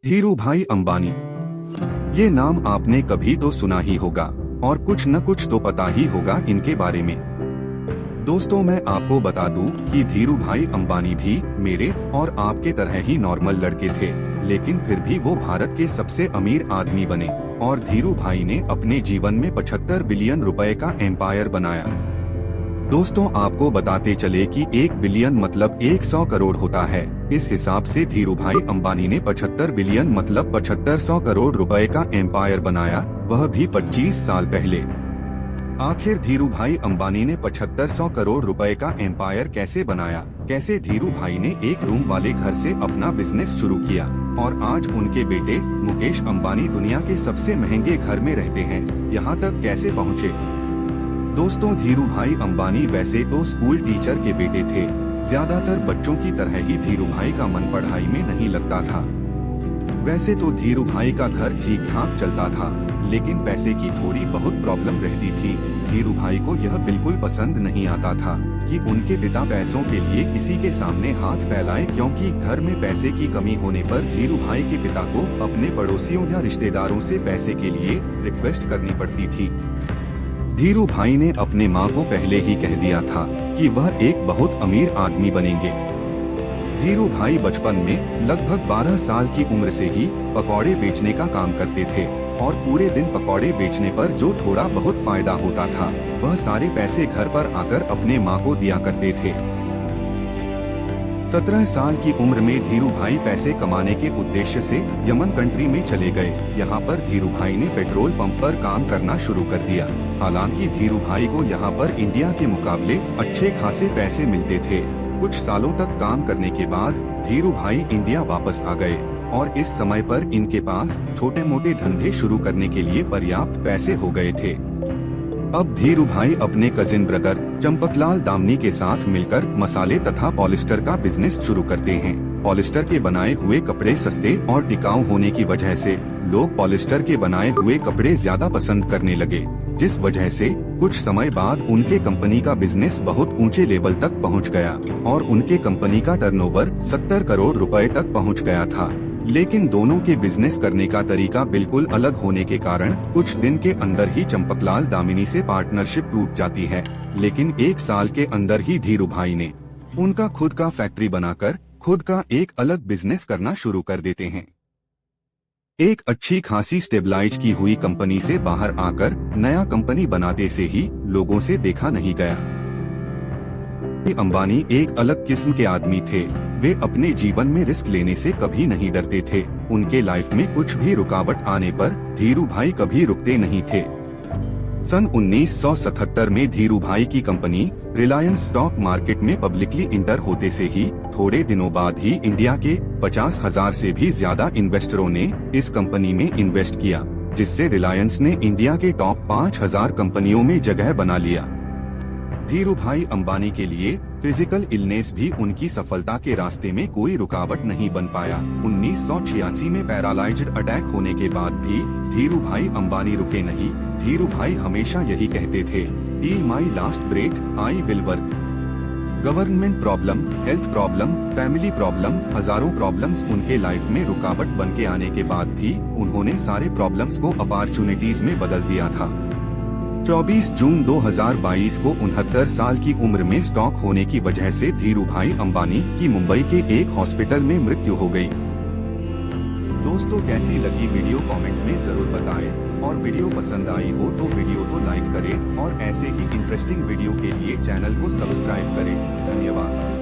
धीरू भाई अंबानी, ये नाम आपने कभी तो सुना ही होगा और कुछ न कुछ तो पता ही होगा इनके बारे में। दोस्तों, मैं आपको बता दूं कि धीरू भाई अंबानी भी मेरे और आपके तरह ही नॉर्मल लड़के थे, लेकिन फिर भी वो भारत के सबसे अमीर आदमी बने और धीरू भाई ने अपने जीवन में 75 बिलियन रुपए का एम्पायर बनाया। दोस्तों, आपको बताते चले कि 1 बिलियन मतलब 100 करोड़ होता है। इस हिसाब से धीरू भाई अंबानी ने 75 बिलियन मतलब 7500 करोड़ रुपए का एम्पायर बनाया, वह भी 25 साल पहले। आखिर धीरू भाई अंबानी ने 7500 करोड़ रुपए का एम्पायर कैसे बनाया? कैसे धीरू भाई ने एक रूम वाले घर से अपना बिजनेस शुरू किया और आज उनके बेटे मुकेश अंबानी दुनिया के सबसे महंगे घर में रहते हैं, यहाँ तक कैसे पहुँचे? दोस्तों, धीरू भाई अंबानी वैसे तो स्कूल टीचर के बेटे थे। ज्यादातर बच्चों की तरह ही धीरू भाई का मन पढ़ाई में नहीं लगता था। वैसे तो धीरू भाई का घर ठीक ठाक चलता था, लेकिन पैसे की थोड़ी बहुत प्रॉब्लम रहती थी। धीरू भाई को यह बिल्कुल पसंद नहीं आता था कि उनके पिता पैसों के लिए किसी के सामने हाथ फैलाएं, क्योंकि घर में पैसे की कमी होने पर धीरू भाई के पिता को अपने पड़ोसियों या रिश्तेदारों से पैसे के लिए रिक्वेस्ट करनी पड़ती थी। धीरू भाई ने अपने माँ को पहले ही कह दिया था कि वह एक बहुत अमीर आदमी बनेंगे। धीरू भाई बचपन में लगभग 12 साल की उम्र से ही पकौड़े बेचने का काम करते थे और पूरे दिन पकौड़े बेचने पर जो थोड़ा बहुत फायदा होता था, वह सारे पैसे घर पर आकर अपने माँ को दिया करते थे। 17 साल की उम्र में धीरू भाई पैसे कमाने के उद्देश्य से यमन कंट्री में चले गए। यहाँ पर धीरू भाई ने पेट्रोल पंप पर काम करना शुरू कर दिया। हालांकि धीरू भाई को यहाँ पर इंडिया के मुकाबले अच्छे खासे पैसे मिलते थे। कुछ सालों तक काम करने के बाद धीरू भाई इंडिया वापस आ गए और इस समय पर इनके पास छोटे मोटे धंधे शुरू करने के लिए पर्याप्त पैसे हो गए थे। अब धीरू भाई अपने कजिन ब्रदर चंपकलाल दामनी के साथ मिलकर मसाले तथा पॉलिस्टर का बिजनेस शुरू करते हैं। पॉलिस्टर के बनाए हुए कपड़े सस्ते और टिकाऊ होने की वजह से लोग पॉलिस्टर के बनाए हुए कपड़े ज्यादा पसंद करने लगे, जिस वजह से कुछ समय बाद उनके कंपनी का बिजनेस बहुत ऊंचे लेवल तक पहुंच गया और उनके कंपनी का टर्नओवर 70 करोड़ रुपए तक पहुंच गया था। लेकिन दोनों के बिजनेस करने का तरीका बिल्कुल अलग होने के कारण कुछ दिन के अंदर ही चंपकलाल दामिनी से पार्टनरशिप टूट जाती है। लेकिन 1 साल के अंदर ही धीरू भाई ने उनका खुद का फैक्ट्री बनाकर खुद का एक अलग बिजनेस करना शुरू कर देते हैं। एक अच्छी खासी स्टेबलाइज की हुई कंपनी से बाहर आकर नया कंपनी बनाते से ही लोगों से देखा नहीं गया। अंबानी एक अलग किस्म के आदमी थे। वे अपने जीवन में रिस्क लेने से कभी नहीं डरते थे। उनके लाइफ में कुछ भी रुकावट आने पर धीरू भाई कभी रुकते नहीं थे। सन 1977 में धीरू भाई की कंपनी रिलायंस स्टॉक मार्केट में पब्लिकली इंटर होते से ही थोड़े दिनों बाद ही इंडिया के 50,000 से भी ज्यादा इन्वेस्टरों ने इस कंपनी में इन्वेस्ट किया, जिससे रिलायंस ने इंडिया के टॉप 5000 कंपनियों में जगह बना लिया। धीरू भाई अंबानी के लिए फिजिकल इलनेस भी उनकी सफलता के रास्ते में कोई रुकावट नहीं बन पाया। 1986 में पैरालाइज्ड अटैक होने के बाद भी धीरू भाई अंबानी रुके नहीं। धीरू भाई हमेशा यही कहते थे, till my last breath I will work. Government problem, health problem, family problem, हजारों प्रॉब्लम्स उनके लाइफ में रुकावट बन के आने के बाद भी उन्होंने सारे प्रॉब्लम्स को अपॉर्चुनिटीज में बदल दिया था। 24 जून 2022 को 69 साल की उम्र में स्ट्रोक होने की वजह से धीरू भाई अंबानी की मुंबई के एक हॉस्पिटल में मृत्यु हो गई। दोस्तों, कैसी लगी वीडियो कमेंट में जरूर बताएं और वीडियो पसंद आई हो तो वीडियो को लाइक करें और ऐसे ही इंटरेस्टिंग वीडियो के लिए चैनल को सब्सक्राइब करें। धन्यवाद।